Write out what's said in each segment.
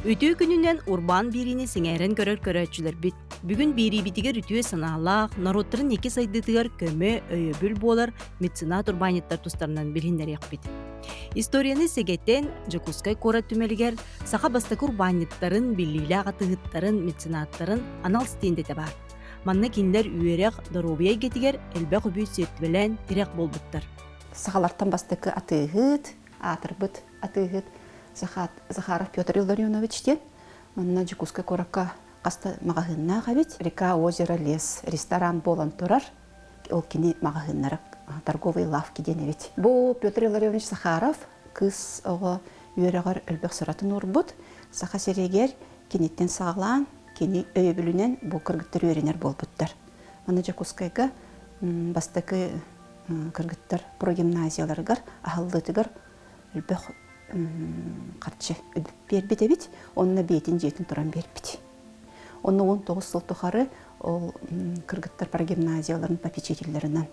Үтүү күнүнен урбан бирини сиңерен көрөр көрөчүлөр бит. Бүгүн бири битигер үтүө санаалаах, народтарын эки сайдытыгар көмө өйөбүл болар меценат урбаниттар тустарынан билиннерек бит. Историяны сегеттен Жакускай кора түмелигер саха бастакы урбаниттарын, биллиле агатыгыттарын, меценаттарын анал стендете бар. Манна киндер үйерек доробия гетигер элбек үбү сеттибелен тирек болбуттар. Сахалартан бастакы атыгыт, атырбыт атыгыт, Захаров Петр Илларионовичтен, манна Жакускай коракка каста магазинна габит, река, озеро, лес, ресторан болан турар, ол кини магазиннарак торговые лавки денебит. Бу Петр Илларионович Захаров кыз ого үйрөгөр элбек сыратын урбут, саха серегер кинеттен саглан, кини өйбүлүнен бу кыргыттар үйренер болбуттар. Манна Жакускайга бастакы кыргыттар прогимназияларгар ахалдытыгар элбек карчы бербит эбит, онна бетин жетин туран бербит. Онна 19 жыл тухары ол кыргыттар прогимназияларын попечительлеринен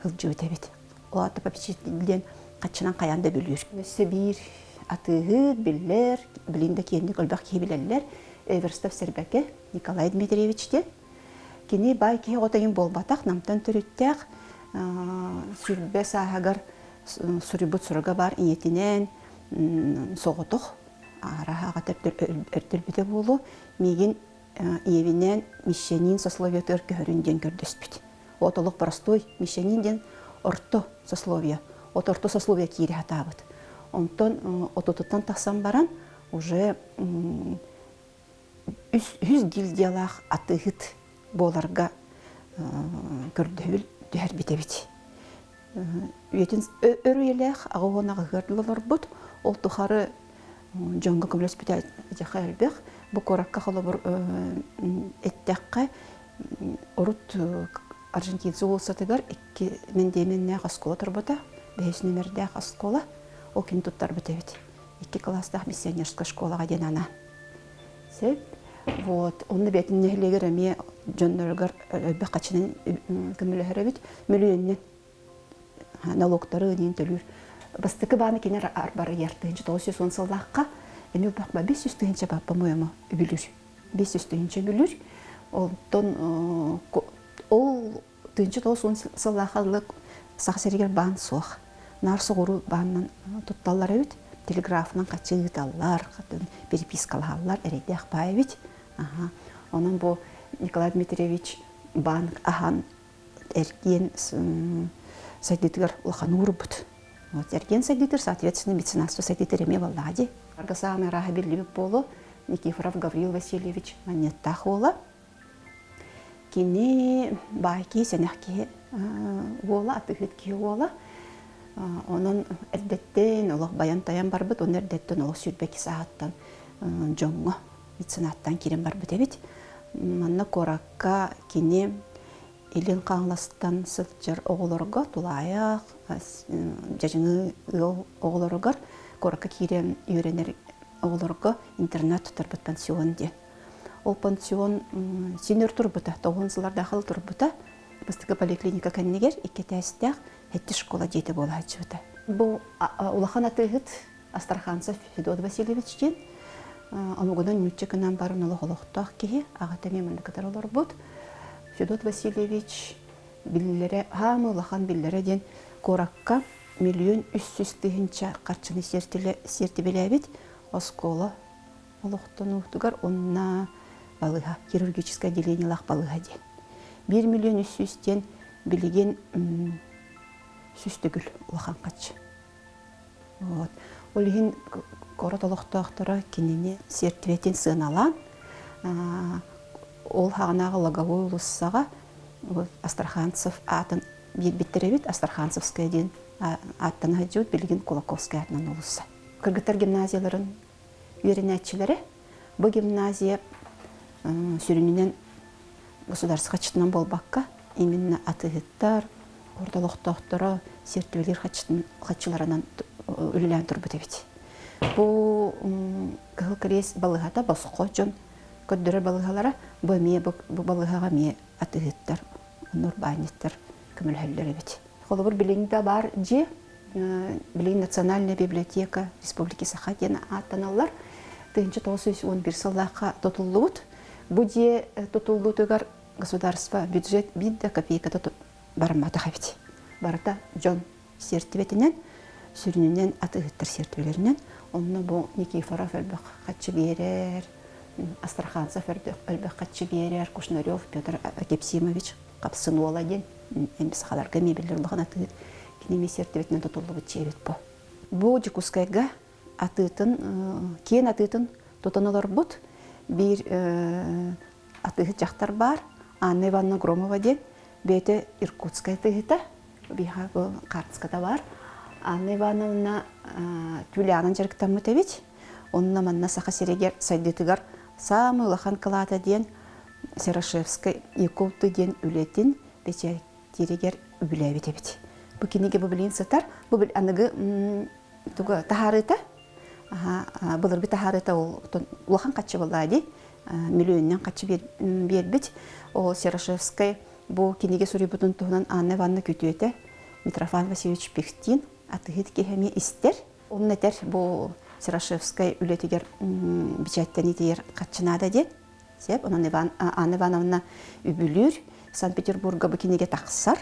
хылжыбыт эбит. Ол аты попечительден качынан каянда бөлүр. Сибир атыгыт биллер, билинде кендик элбек кебилелер, Эверстов Сербеке Николай Дмитриевичте кини бай ки отайын болбатак намтан түрүттәк сүрбе сахагар сурибут сурга бар иетинен соғытық араға әртілбіде болу, меген евінен мещанин сословия көрінден көрдіспіт. Отылық простой мещанинден орто сословия, орто сословия кейрі атабыд. Онтон ототыттан тақсан баран уже 100 гильдиялақ атығыт боларға көрділ дүйер бітебіт. Үетін өрүелек ағуынағы ғырдылылар бұд, ол тұхары жоңғы көмілес біте жақа әлбек, бұл коракка қолы бір әттәққа ұрыт Аржентинцы олсатығар мендеменне қаскола тұрбыда, бәйсіне мәрді қаскола, ол кен тұттар бітебет. 2 класстақ миссионерская школаға ден ана. Сөп, оны бәтін нәхілегер әме жонларығар әлбек қачының көмілі әрәбет, мөліеннен налогтары дейін төлір. Бастықы баны кенер арбары яртығыншы 910 сылдаққа, әне ұлбақба 500 түйінші баппа мойымы бүлір. 500 түйінші бүлір. Ол түйінші 910 сылдақалық сақсерігер бан соқ. Нарсы ғұру банынан тұтталар өт, телеграфынан қачы ұталар, перепискалалар, әрейді ақпай өт. Оның бұл Николай Дмитриевич банк ахан әрген сайдитыгар улахан урбут. Эрген сайдитыр, соответственно, меценатство сайдитыр эме баллади. Аргасаамы раха берлибик болу Никифоров Гаврил Васильевич Манеттах бола. Кини байки сенехки бола, атыгытки бола. Онын эрдеттен олох баян таян барбыт, он эрдеттен олох сүрбеки сааттан жоңго меценаттан кирен барбыт эбит. Манна коракка кини Илин қаңластан сылчыр оғылырға, тулаяқ, жажыңы оғылырығар, коракка кейрен үйренер оғылырға интернат тұтар бұт пансион ден. Ол пансион сенер тұрбыта, 9 жыларда ақыл тұрбыта, бастығы поликлиника кәннегер, 2 тәстәқ, әтті школа жеті бола әтшібіта. Бұл улахан атығыт Астраханцев Федот Васильевичтен, амығынан нүтчекінен барын олық-олықтақ кейі, ағата мемлекетар олар бұд. Федот Васильевич биллере, хамы лахан биллере ден коракка 1,3 миллион қарчыны сертибелебет оскола олықтан ұқтығар онна балыға, хирургическое отделение лақ балыға ден. 1,3 миллион білеген сүстігіл лахан қачы. Олығын корат олықтақтыра кенене сертибетен сыналан, ол хағанағы логовой ұлыссаға Астраханцев атын биттеребит, Астраханцевская ден аттан ғаджуд білген Кулаковская атынан ұлысса. Кыргыттар гимназияларын үйренәтчілері бұл гимназия сүрінінен государство қачытынан болбаққа именно атығыттар, орталықтақтары, сертібелер қачыларынан үлілән тұрбыт әбет. Бұл қығыл кірес балығата басқо жон көддөрөр балыгалара бөме балыгага ме атыгыттар, нурбаниттар көмөлһөллөр бит. Холобур билиңдә бар же, билиң национальная библиотека Республики Саха ден аттаналар. тыынчы 911 сыллаққа тотуллуут. Бу де тотуллуутугар государство бюджет бидда копейката бармата хабит. Барата жон сертибетинен сүрүнүнен атыгыттар сертибелеринен онно бу Никифоров элбек катчы берер, Астраханцев элбек катчы берер, Кушнарев Петр Акепсимович капсын оладен эмис халарга мебелер багана атыгыт кинеме сертибетинен тотуллубут чебет бу. Бу Жекускайга атытын кен атытын тотонолор бут бир атыгыт жактар бар. Анна Ивановна Громова ден бете Иркутская атыгыта биха бу Картскада бар. Анна Ивановна Тюлянын жарктамы тебит. Онна манна саха серегер сайдытыгар самый лахан калата ден Серашевская Якубты ден үлетин бече терегер үлебе тебит. Бу кинеге бу билин сатар, бу бил аныгы туга тахарыта. Булар би тахарыта ол лахан качы булады. Миллионнан качы бербит. О Серашевская бу кинеге сурибутун тугунан Анна Ивановна күтүете Митрофан Васильевич Пихтин атыгыт кехеме истер. Он нетер бу Серашевская үлетигер бичаттен итер качынада ден. Сеп онан Анна Ивановна үбүлүр Санкт-Петербурга бу кинеге таксар.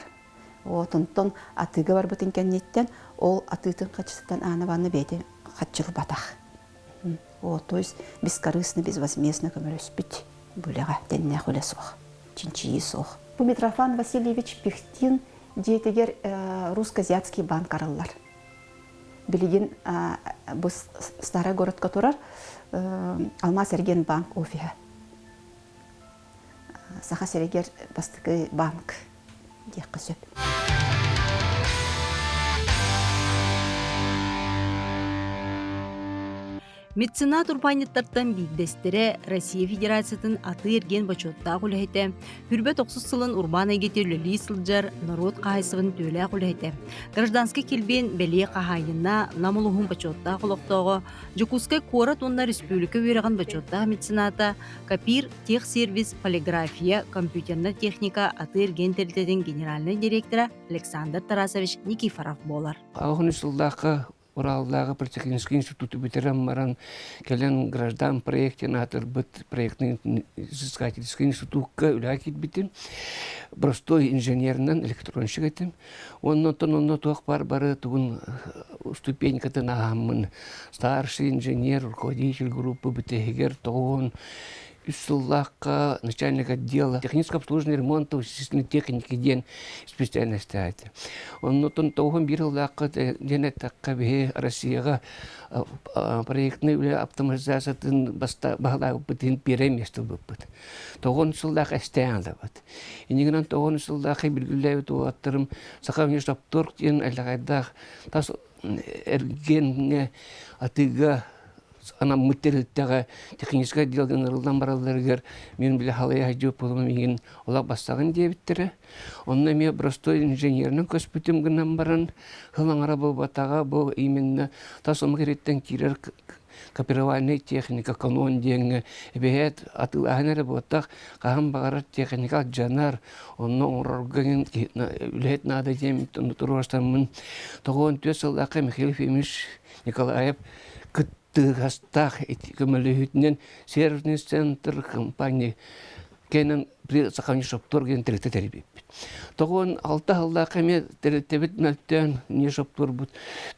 Отонтон атыгы бар бутын кеннеттен ол атытын качыстан Анна Ивановна бете качылы батах. То есть бескорыстно, безвозмездно көмөлөспүт. Булега тенне хулесох. Чинчи сох. Бу Митрофан Васильевич Пихтин диетегер русско-азиатский банк араллар. Билеген бу старый город которар Алмаз Эрген банк офига. Саха Серегер бастыкы банк дек кысып. Меценат урбаниттартан бигдестері Россия Федерациятын аты ерген бачотта құлайты. Хүрбет 90 сылын урбан әгетерлі сылжар народ қайсывын төлі құлайты. Гражданский келбен бәле қағайына намылығын бачотта құлықтауғы Жекускай Корат онна республика өріған бачотта мецената Капир техсервис полиграфия компьютерна техника аты ерген тәртетін генеральный директора Александр Тарасович Никифоров болар. Ағын үсілдақы Уралдағы политехнический институты бітірім маран келен граждан проектен атыр бұт проектный изыскательский институтқа үләкет бітім. Простой инженернен электронщик етім. Оннан тоқ бары туғын ступенькатын ағамын. Старший инженер, руководитель группы бітегер тоғын. Үсіллаққа начальник отдела технического обслуживания ремонта естественной техники ден специальности. Он тоғын бір ұллаққа ден әттаққа бе Россияға проектный автоматизациятын бағалағы бұтын переместі бұппыд. Тоғын ұсыллақ әстәңді бұд. Енегінен тоғын ұсыллаққа білгілі аттырым сақа внештаптұрқ ден әліғайдақ тас әргенге атыға ана мүттерілттіға техническа делген ұрылдан бараларығыр мен біле халай ажып болуым еген олақ бастағын дебіттірі. Онна мен простой инженерінің көспітім гінен баран ғылаңара бұл батаға бұл именно тас омығыреттен керер копировальный техника, канон деньги, бегет атылағын әрі боттақ қағын бағарат техника жанар, оның орырғын үлет нады дем тұрғастамын. Тоғын төс сылдақы Михаил Ефимович Николаев Тыгастах көмөлүһүтүнөн сервис центр компания кенен при сахани шоптор ген телете тербип. Тогон 6 алда кеме телетебит нөттөн не шоптор бут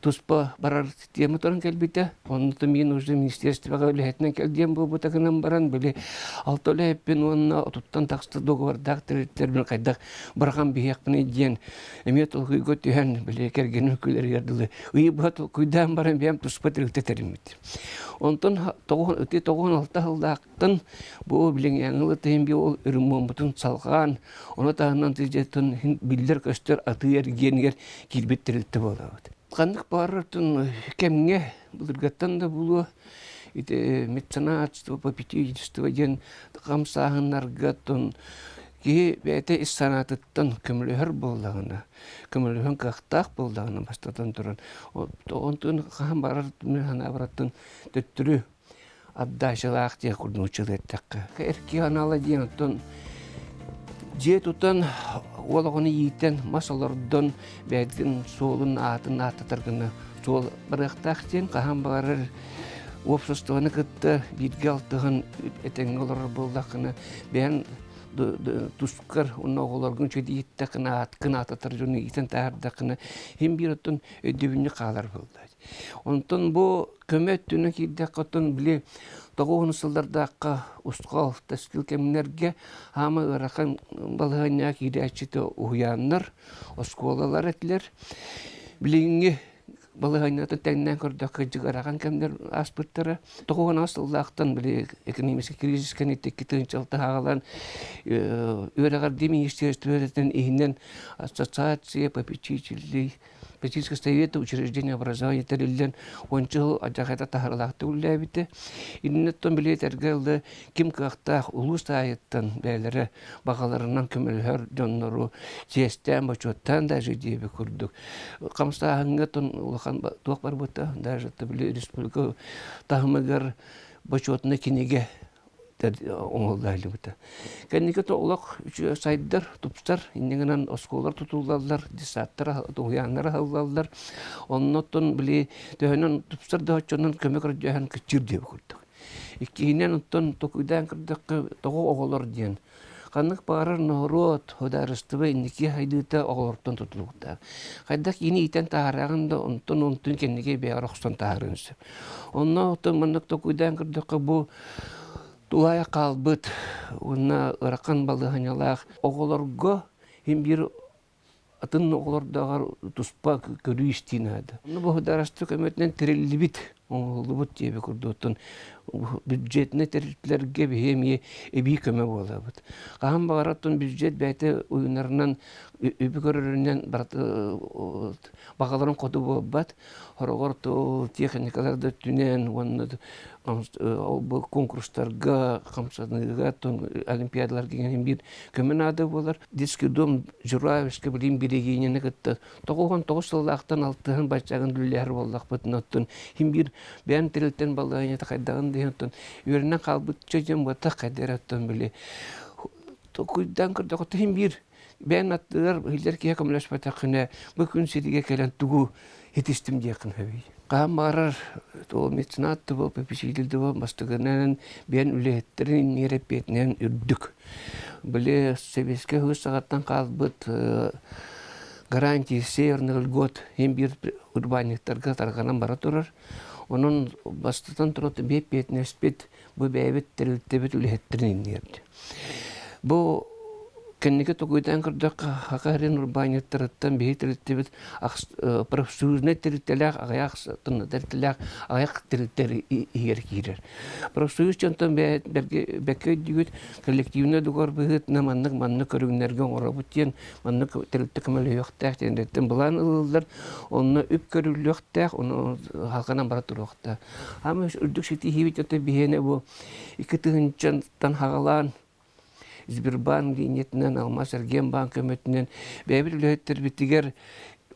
туспа барар тема торын келбите. Онто мен уже министерствога үлетинен келдем бу бутагынан баран биле 6 леппен онна туттан таксты договордак телеттербин кайдак барган бияктын ден. Эмет ойго түйөн биле керген өкүлөр ярдылы. Уй бат куйдан баран бем туспа телете термит. Онтон тогон өтө тогон 6 алдактан бу билен яңылы темби ол үрмөн бутун салган. Оны тағынан тезеттен билдер көстер атыер генгер килбеттерілті болады. Қандық барыртын кемге бұлырғаттан да бұлы меценатство, попечительство ден қамсағынарғаттын ке бәйті іс санатыттан көмілігір болдағына, көмілігін қақтақ болдағына бастатан тұрын. Онтын қаған барыртын ғана бараттын төттірі аддашылақ дия құрдыңычылы әттіққа. Әрке аналы ден оттын же тутан олағыны ейттен масалардан бәйдін солын атын аттатарғыны сол біріқтақтен қаған бағарыр обществоны кытта бирге алтыгын этең олар болдакына бен тускар оноголоргун чөдиитте кынаататар жуну итен таардакына хим биротун өдөбүнү калар болду. Онтон бу көмөттүнү кийде котун биле 90-сылдардакка устгал тескил кемнерге хамы ыракан балыгына кийдечите уяннар, осколалар этлер. Билинги балыгайнатын тәңнән көрдөк жыгараган кемдер аспыттары 90-сылдактан биле экономик кризис кенеттик китенчалты хагалан өрөгөр демиистерствен ихнен ассоциация попечителей Политическое совет учреждения образования терилен ончыл ажахата тахарлахты уллабите. Иннеттон билет эргелде ким кахтах улус айыттан бәйләре багаларынан көмөлөр жоннору честен бочоттан даже дебе курдук. Камста хангатон улахан туак бар бота даже биле республика тахмыгар бочотны кинеге оңолдайлы бұта. Кәнеке тоғылақ сайдар, тұпстар, иннегінен осколар тұтулалар, десаттар, ұяңлар алалар. Оннаттан біле төхінен тұпстар дұғатшынан көмек рәдіғын күтчір деп көрдік. Иккейінен ұттан тоқыдан кірдіқі тоғы оғылар дейін. Қанық бағарар нұғырот, ходарыстыбы иннеке хайдыта оғыларттан тұтылуғыда. Қайдақ ені итен тағарағында онтын кәнеке бәғар оқыстан тағарыңсы. Онна ұттан маңдық тоқыдан кірдіқі бұл Тулая қалбыт, уна ыракан балыханялах, оғыларга хем бир атын оғылардағар туспа көрі істинады. Оны бұғыдарасты көмөтінен тірелі оңылыбыт дебе күрдуттын бюджетіне тәрілтлерге бейеме эби көмі бола бұд. Қаған бағараттын бюджет бәйті ойынарынан өбі көрірінен бағаларын қоды болбат. Хорогор техникаларды түнен, конкурстарға, қамсаныға, олимпиадалар кеген бір көмін ады болар. Детский дом Журавевске білім берегейнені күтті. 99 сыллақтан алтығын бачағын дүллер болдақ бұтын оттын. Хим бір бән тірілттен балағын еті қайдағын дейін оттын. Өрінен қалбыт чөжен бұта қайдар оттын біле. Көйдан күрді қоты хим бір бән аттығар үлдер кея көміләш батақына бұл күн седеге кәлін түгу етістім дейқін әбей. Қаған бағарар меценатты бол, попечителді бол, бастығынан бән үлеттерін нерепетінен үрдік. Біле Советский хыз сағаттан қалбыт гарантии северный льгот хем бір урбаниктарға тарғанан бара тұрар. Onun bastıdan тұраты беп бетіне спет бұл бәйбет тірілттебет үлеттерін нерді. Бұл кәнеге тоқойдан кірдік хақарин урбаниктарыттан бейт тірілттебет профсоюзне тірілттелек ағаяқ тірілттелек ағаяқ тірілттері егер кейдер. Профсоюз чантан бәкке дүйет коллективіне дуғар бұғыт манны көрігінерген орабыттен манны тірілтті кімілі өқтәк тендеттен бұлан ұлылар оны үп көрілі өқтәк оны халқанан бара тұры өқтәк. Ама үрдік шеті хейбет өті бейіне бұл екі тұғынчан хағалан Сбербанк гейнетінен, Алмаз Эрген банк өметінен бәйбір үлеттер бітігер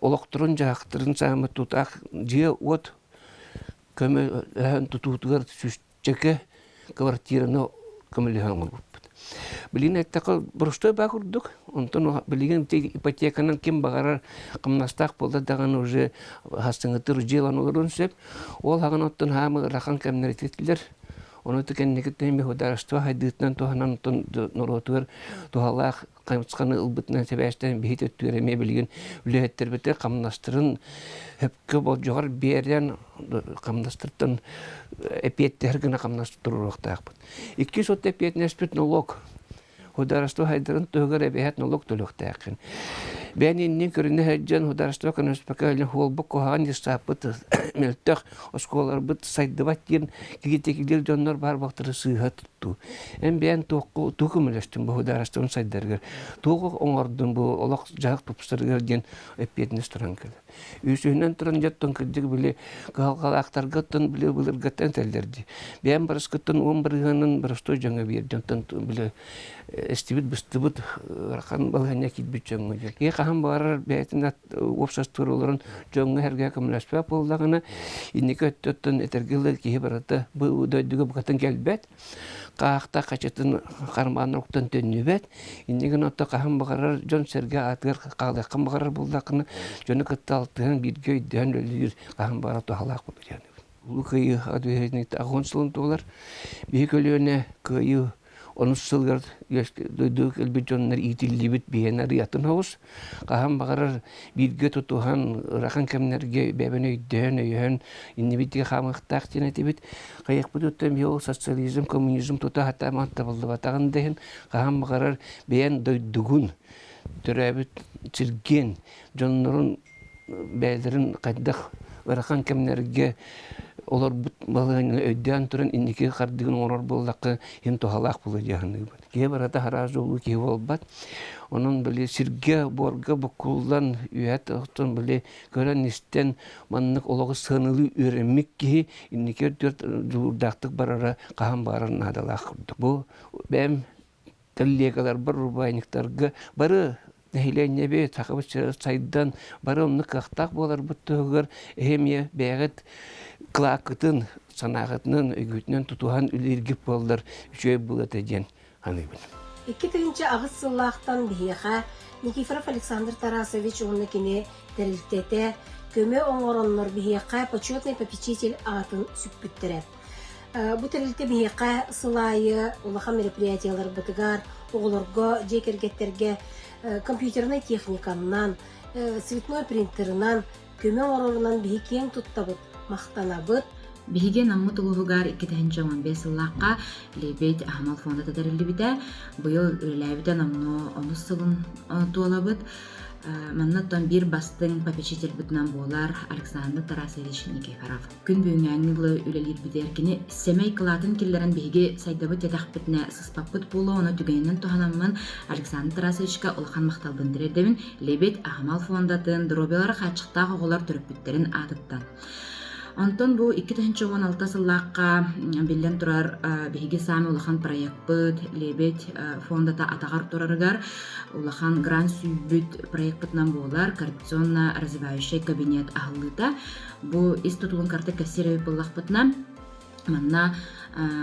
олықтырын жақтырын сағымы тұтақ жия от көмі ән тұтуғығыр сүшчеке квартираны көмілі ғаңыл бұппыд. Білген әттіқі бұрыштой баг ұрдық, онтын білген ипотеканын кем бағарар қымнастақ болды даған уже хастыңытыр желан оларын сөп, ол хаған оттын хамы рақан кәмінер ететілер. Оны текеннеге тәйме хударашты хайдытнан туханан нұротуыр тухалақ қаймысқаны ұлбытынан себәштен бейт өттіреме білген үлеттер біті қамнастырын өпкі бол жоғар берден қамнастырттан әпеттергіна қамнастырыр оқтақ бұд. 2 сот әпеттен әспет налог. Хударашты хайдырын тұғыр әбәйет налог төліқтәқін. Бән еннен көріне әджен хударашты көніспәкәлін хуолбық қоған естапыт мөлттәқ осколар бұт сайды бат ден кегетекілер жонлар бар бақтыры сыйға тұтту. Ән бән тұқы мүләштің бұл хударашты сайдырғыр. Тұқы оңырдың бұл олақ жақ тұпсырғыр ден әппетіне тұран кілі. Үйсүйінен тұран жаттың кірдік біле қалақтарға тұн біле бұлырғаттан тәлдерді. Бән барысқыттың 11-ғанын барыстой жаңа берден біле эстибит быстыбыт рақан балғanya китбит жоңы жел. Қахан барар бәйтін опсастыр оларын жоңы әрге көміләспәп болдағына инекі өттіттін әтергілі кейі барады бұл дөйдігі бұқатын кәлбәт. Қақта қачатын қармағын ұқтан төнні бәт. Инеген отты қахан бағарар жон сәрге атығыр қағдаққан бағарар болдақына жоны күтті алтығын бірге өйден өлігір қахан барар тұхалақ болыр. Лукайы адвехнит агонслын толар. Бекөлөне кайы онус сылгар дойдук элбетоннар итилдибит биенар ятын хаус. Кахам багарар бирге тутухан рахан кемнерге бебене өйдөн өйөн иннибитиге хамыктак тенетибит. Каяк бутуттем йол социализм, коммунизм тута хата манта болду батаган дehen. Кахам багарар биен дойдугун төрөбүт чирген жоннорун бәдерин кайдах рахан кемнерге олар балыгын өйдөн туран инники кардыгын орор боллакы ин тохалак болу жаһанны. Ке барата хараж болу ке болбат. Онун биле сирге борга букулдан үят октон биле көрөн истен маннык ологы сынылы өремик ки инники төрт журдактык барара кахам барар надалак курдук. Бу бем коллегалар бар рубайниктарга бары нехиленнебе такабы сайдан бары онны кахтак болар буттугар эмие бегет клакытын санагытнын өгүтнөн тутухан үлергип болдар үчөй булат эден аныбын. Икки тыгынча агыс сыллаактан бияха Никифоров Александр Тарасович оннакине терилтете көмө оңороннор бияха почетный попечитель атын сүппүттерет. Бу терилте бияха сылайы улаха мероприятиялар бытыгар оголорго жекергеттерге компьютерный техниканан цветной принтерынан көмө оңоронунан биякен туттабыт мактанабыт. Биһиге наммы тулуһугар 2015 сыллаакка лебет Ахмал фонда тадырылыбыта быйыл үлэлэбитэ намно онус сылын туолабыт. Маннаттан бир бастың попечитель бытынан болар Александр Тарасович Никифоров. Күн бүгүнгәңгылы үлелер битеркини семей кылатын киллерен биһиге сайдабыт ятахпытна сыспаппыт болу оны түгенен туханаммын Александр Тарасовичка улахан макталбын дирердебин лебет Ахмал фондатын дробелар хачыктагы оголар төрөппүттерин атыттан. Онтон бу 2016 сыллаакка билен турар биһиге сами улахан проектпыт лебет фондата атагар турарыгар улахан грант сүйбүт проектпытнан болар коррупционно развивающий кабинет ахылыта бу истутулун карты кассировый боллахпытна манна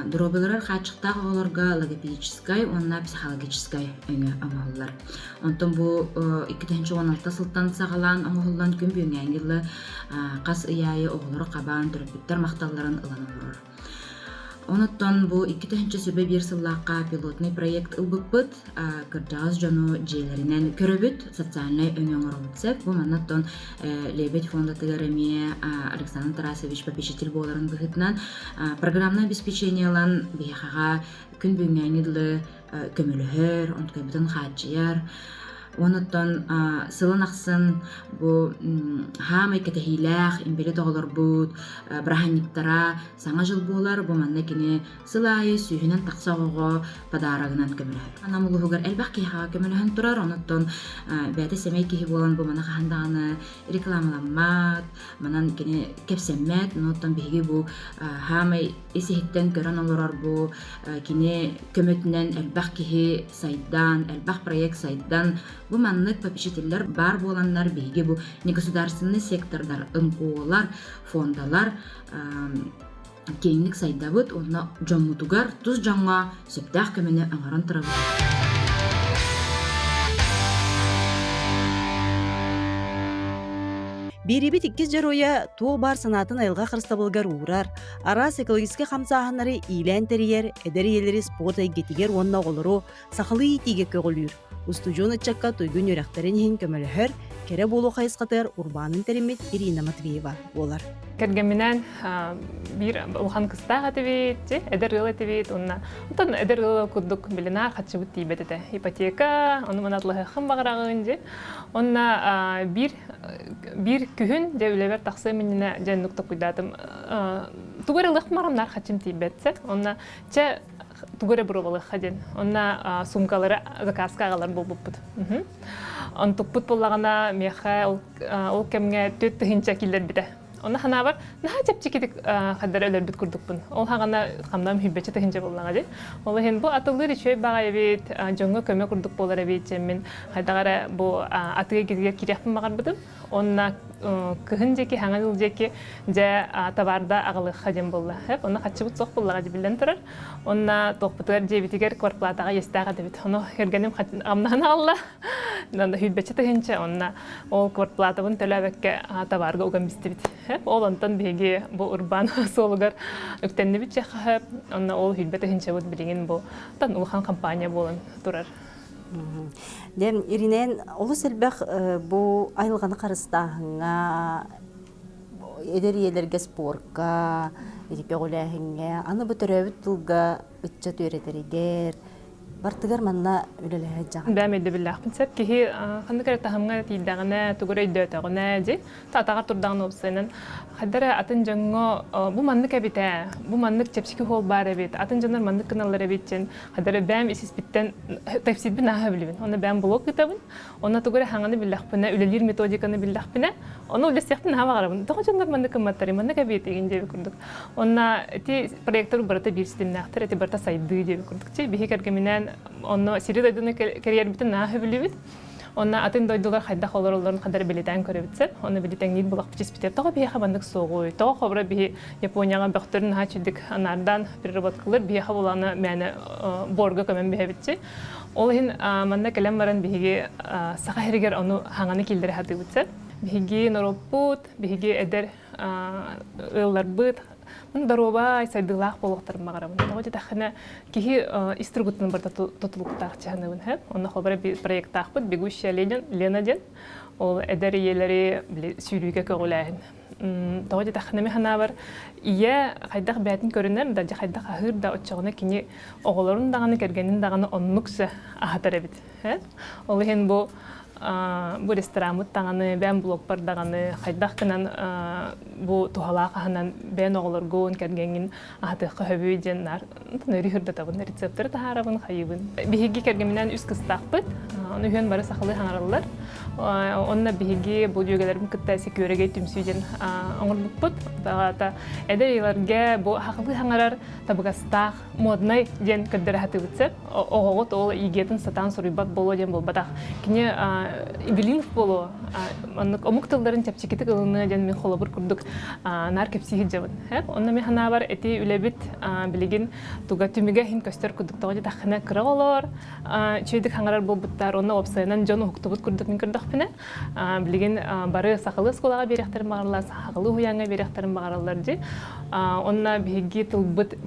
дробелар хачыктагы олорга логопедической онна психологической өңө амаллар. Онтон бу 2016 сылтан сагалан оңоллан күн бүгүнгәңгиле кас ыяйы оголор кабан төрөпүттер макталларын ылан олорор. Оноттон бу 2000 бир сыллаакка пилотный проект ылбыппыт кырдагыз жону жээлеринен көрөбүт социальный өңөңөрөбүтсек бу манаттон лебет фондатыгар эми Александр Тарасович попечитель боларын быхытынан программное обеспечениялан бияхага күн бүгүнгәңгиле көмөлөһөр онткайбытын хаачыяр. Оноттон сылын аксын бу хамай кетехилах имбеле тоголор бут браханиктара саңа жыл болар бу маннакине сылайы сүйүнен таксагого падарагынан көмөлөр. Анамулугар элбак киха көмөлөһөн турар. Оноттон бәте семей кихи болан бу мана хандаганы рекламаламат манан кине кепсеммет. Оноттон биги бу хамай эсиһиттен көрөн олорор бу кине көмөтүнөн элбак кихи сайдан элбак проект сайдан бу маннык попечительлер бар боланнар биги бу негосударственный сектордар НКОлар фондалар кеңлик сайдабыт онна жомутугар туз жаңга сөптах көмөне аңаран турабыт. Бирибит 2 жароя туо бар санатын айылга кырстабылгар уурар, арас экологический хамсааханары ийлен терьер, эдер елери спорт айгетигер онна голору сахалы итиге көгөлүр. Устужон ачакка тойгун өрәхтерин хин көмөлөһөр, кере болу хайыскатыр урбанын теремет Ирина Матвеева болар. Кергеминен бир улхан кыстага тибит, эдер ылы тибит, онна. Онтон эдер ылы курдук билена хатчыбыт тибетете. Ипотека, оны манатлыгы хым багырагын же. Онна бир күһүн же үлебер таксы менне жандыкта куйдатым. Тугырылык марамнар хатчым тибетсе. Онна че тугыра буровалы хаден. Онна сумкалары заказкагалар болбуппут. Он туппут боллагана меха ол кемге төт тыгынча килдер бите. Онна хана бар, наха чепчикидик хаддар өлөр бит курдукпун. Ол хагана камдам хүббече тыгынча боллага же. Ол хен бу атылыр ичөй бага бит, жоңго көмө курдук болар бит мен хайдагара бу атыга кирге киряппын багар битим. Онна кыһын жеки хаңыл жеки же табарда агылы хадем болла. Хеп онна хатчыбыт сок боллага же билен турар. Онна токпутар жебитигер квартплатага естага дебит. Оно хергеним амнана алла. Нанда хүббече тыгынча онна ол квартплатабын төлөбекке табарга уган бистибит. Hep olantan bege bu urban solugar öktenni bitçe hep onna ol hülbete hinçabut bilingen bu tan ulhan kampanya bolan turar. Дем иринен олус элбэх бу айылганы карыстаһыңа эдериелерге спорка ирипеголяһыңа аны бу төрөбүт тулга ытча төретеригер бартыгар манна үлелеһе жаган. Бәмеде биллах бинсеп ки ханны керек тахамга тиддагына тугурай дөтөгүнә ди татагар турдагын опсенен хадара атын жаңго бу манны кабите бу манны чепсики хол бар бит атын жанар манны каналлар битчен хадара бәм исис биттен тапсид бина хабилбин оны бәм блок китабын оны тугурай ханганы биллах бина үлелер методиканы биллах бина оны үлесяктын хавагарабын тога жанар манны каматтары манны кабите генде күрдүк онна ти проекттер барата бир системнактыр эти барта сайды деп күрдүк чи бихикерге менен онно сиридайдыны карьер битен нахы билибит. Онна атын дойдулар хайда холорларын кадар билетен көрөбитсе, оны билетен нит булак бичис битеп тага бие хабандык согой. Тага хабра бие Японияга бактырын хачыдык анардан переработкалар бие хабуланы мәне борга көмөн бие битсе. Ол хин манда келем баран биеге сага хергер аны хаңаны килдире хаты битсе. Биеге норопут, биеге эдер ыллар бит Дарова сайдылах болохтар магарабын. Тогы тахына кихи истругутун барда тотулуктак чаныбын хеп. Онда хобара проект тахпыт бегущая Лена ден. Ол эдер елери сүйрүүгө көгүләһин. Тогы тахына механа бар. Ие хайдак бәтин көрүнөр да хайдак ахыр да очогуна кини оголорун даганы кергенин даганы оннукса ахатар бит. Ол хен бу bu restoran muttağını ben blog bardağını haydaqkınan bu tuhalaqahanan ben oğlargon kergengin ahты höbüjenler nöri hürde tabın reseptleri taharabın hayыбын bihigi kergeminden üst kıstaqpıt onu hön bara saqlı hanarallar onna bihigi bu jögelerim kıttasi körege tümsüjen oңurbuput dağata ederlerge bu haqlı hanarar tabıgastaq modnay den kadere hatıbıtsep oğot ol igetin satan sorubat bolo den bolbadaq kine Билинг боло, аннык омукталдарын чапчикити кылыны жан мен холобур курдук нар кепсиги жабын. Онна мен хана бар эти үлебит билигин туга түмүгө хин көстөр курдук тагы тахына кыралар. Чөйдүк хаңарар болбуттар, онна опсайнан жон хуктубут курдук мен кырдык пине. Билигин бары сакылы сколага беректер багарлар, сакылы хуянга беректер багарлар ди. Онна биги тылбыт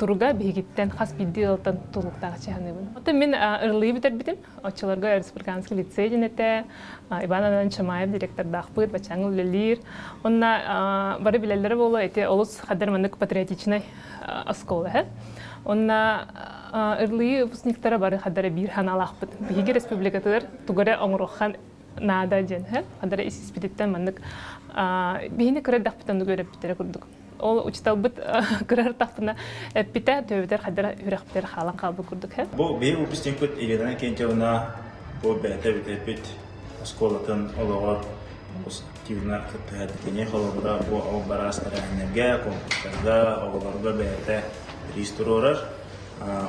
туруга бигиттен хас биддилтан тулуктагы чаныбын. Ото мен ырлый битер битим. Очолорго республиканский лицей денете Иван Чамаев директор дахпыт бачаңыл лелир. Онна бары билелери болу эти олус хадер мандык патриотичный оскола. Онна ырлый выпускниктары бары хадер бир ханалахпыт. Биги республикатылар тугара оңрохан нада ден. Хадер испитеттен мандык бихини кыры дахпытан көрөп битере курдук. Ол учталбыт кырар тахтына эппите төбөтер хадер хүрөктөр халан калбы курдук. Бу бир выпускник Ирина Кенчевна bu bete bitepit askolatan olor активна кытыгыне холобура bu албарастар энерге конкурстарда оголорго бете ристорорар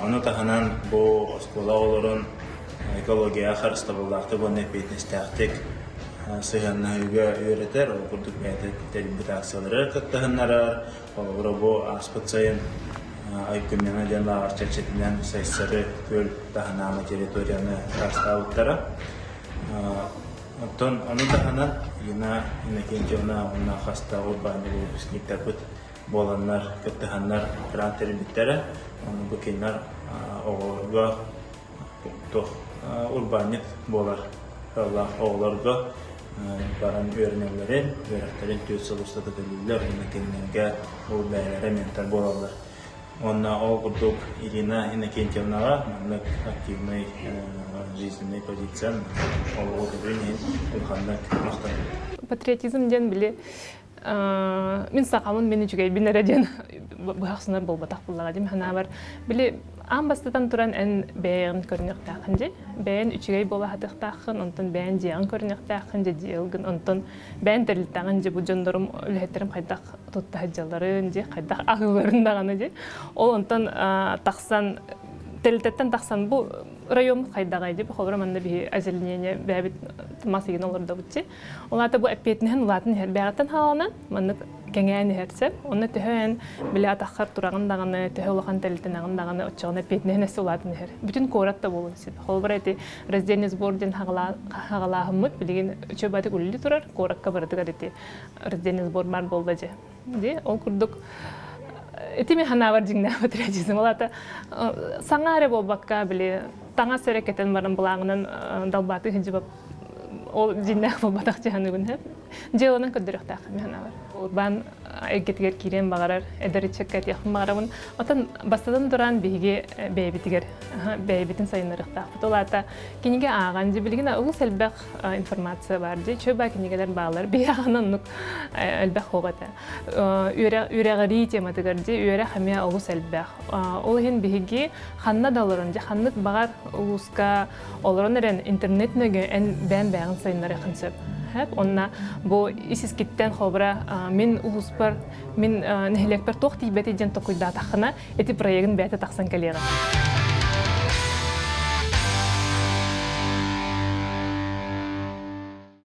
аны таханан bu аскола олорун экология харыста булакты бу непетнестактик сыганнайга үйрөтер ол курдук бете телебитаксалары кыттыгыннарар олора bu аспытсайын Айкымена дена арчачетинен сайсары көл таханама территорияны раставыттара. Оттон аны таханан ина инакенчона онна хаста урбаны выпускниктер бут боланнар, кыттыханнар грантери биттері. Оны бүкеннар оғылырға урбанит болар. Оғылырға баран өрнелерін, өректерін төт сылыстады дөлілер, инакеннерге ол бәйлері ментар болалар. Онна олгурдук Ирина Иннокентьевнага мандык активный жизненный позиция олгурдугин улхандык мактан. Патриотизм ден биле мен сакамын мени жүгей бинереден бахсынар болбатак буллага дем хана бар биле амбастан туран эн бээн көрнөктакын же бээн үчүгей бола хатыктакын онтон бээн жиан көрнөктакын же диэлгин онтон бээн терилтагын же бу жондорум үлөһөттерим кайдак тутта хаджаларын же кайдак агыларын даганы же ол онтон таксан терилтеттен таксан бу район кайдагай деп холора манда би озеленение бэбит масыгын олорда бутчи олата бу эппетинен латын хербягаттан халанан мандык кеңән herсеп, оны төһөн биле атахар тураган даганы, төһө улахан телтенаган даганы очогына петнене сулатын хер. Бүтүн коратта болун сит. Холбарати раздельный сбор ден хагалахмыт билген чөбаты үлли турар, коракка бардыга дити. Раздельный сбор бар болбажы. Ди, ол курдук этими ханавар жиңна патриотизм алата саңаре болбакка биле таңа сөрекетен барын булагынан далбаты хижибап ол жиннах болбатак жаныгын хеп желонан көдөрөктак ханавар. Урбан эгетгер кирен багарар эдеричеккет яхын багарабын отан бастадан туран биге бейбитигер бейбитин сайынырыктак фотолата киниге аган жибилген ул селбек информация бар же чөба кинигелер баалар биягынан элбек хогата үрегери тематыгар же үре хаме ул селбек ул хин биге ханна даларын же ханнык багар улуска олорон интернет нөге эн бән бәгын сайынырыкын сөп онна бу исискиттен хобра мен улуспар мен нехлекпер тохти бете жен токуйда тахына эти проектин бете тахсан келера.